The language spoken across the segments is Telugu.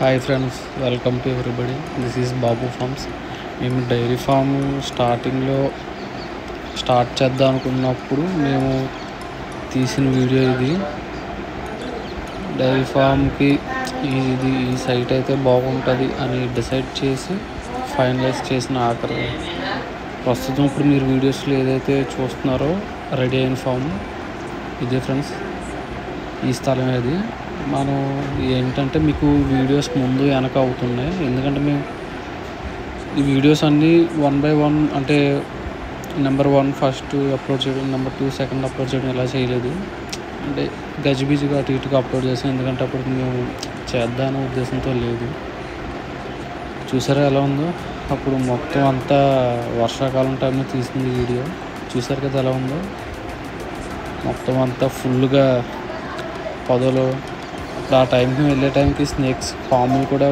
Hi friends, welcome to everybody. This is Babu farms. మేము డైరీ ఫామ్ స్టార్ట్ చేద్దాం అనుకున్నప్పుడు మేము తీసిన వీడియో ఇది. డైరీ ఫామ్కి ఈ సైట్ అయితే బాగుంటుంది అని డిసైడ్ చేసి ఫైనలైజ్ చేసిన ఆఖరి ప్రస్తుతం ఇప్పుడు మీరు వీడియోస్లో ఏదైతే చూస్తున్నారో రెడీ అయిన ఫామ్ ఇదే ఫ్రెండ్స్. ఈ స్థలం అది మనం ఏంటంటే మీకు వీడియోస్ ముందు వెనక అవుతున్నాయి, ఎందుకంటే మేము ఈ వీడియోస్ అన్నీ 1 by 1 అంటే నెంబర్ 1 ఫస్ట్ అప్లోడ్ చేయడం, నెంబర్ 2 సెకండ్ అప్లోడ్ చేయడం ఇలా చేయలేదు. అంటే గజిబిజిగా అటు ఇటుగా అప్లోడ్ చేసాం, ఎందుకంటే అప్పుడు మేము చేద్దామనే ఉద్దేశంతో లేదు. చూసారా ఎలా ఉందో? అప్పుడు మొత్తం అంతా వర్షాకాలం టైంలో తీసింది వీడియో. చూసారు కదా ఎలా ఉందో? మొత్తం అంతా ఫుల్గా పొదలు. అప్పుడు ఆ టైంకి వెళ్ళే టైంకి స్నేక్స్, పాములు కూడా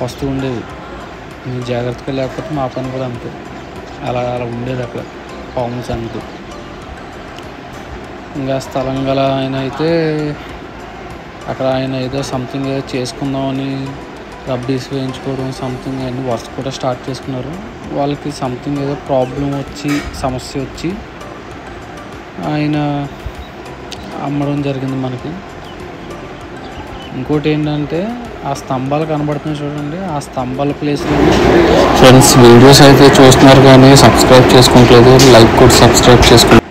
వస్తూ ఉండేవి. మేము జాగ్రత్తగా లేకపోతే మా పని కూడా అంతే. అలా ఉండేది అక్కడ పాములు సంగతి. ఇంకా స్థలం గల ఆయన అయితే అక్కడ ఆయన ఏదో సంథింగ్ ఏదో చేసుకుందామని రబ్బీస్ వేయించుకోవడం సంథింగ్ అన్ని వర్క్ కూడా స్టార్ట్ చేసుకున్నారు. వాళ్ళకి సంథింగ్ ఏదో సమస్య వచ్చి ఆయన అమ్మడం జరిగింది మనకి. ఇంకోటి ఏంటంటే ఆ స్తంభాలు కనబడుతున్నాయి చూడండి, ఆ స్తంభాల ప్లేస్లో ఫ్రెండ్స్ వీడియోస్ అయితే చూస్తున్నారు కానీ సబ్స్క్రైబ్ చేసుకోవట్లేదు. లైక్ కూడా సబ్స్క్రైబ్ చేసుకోండి.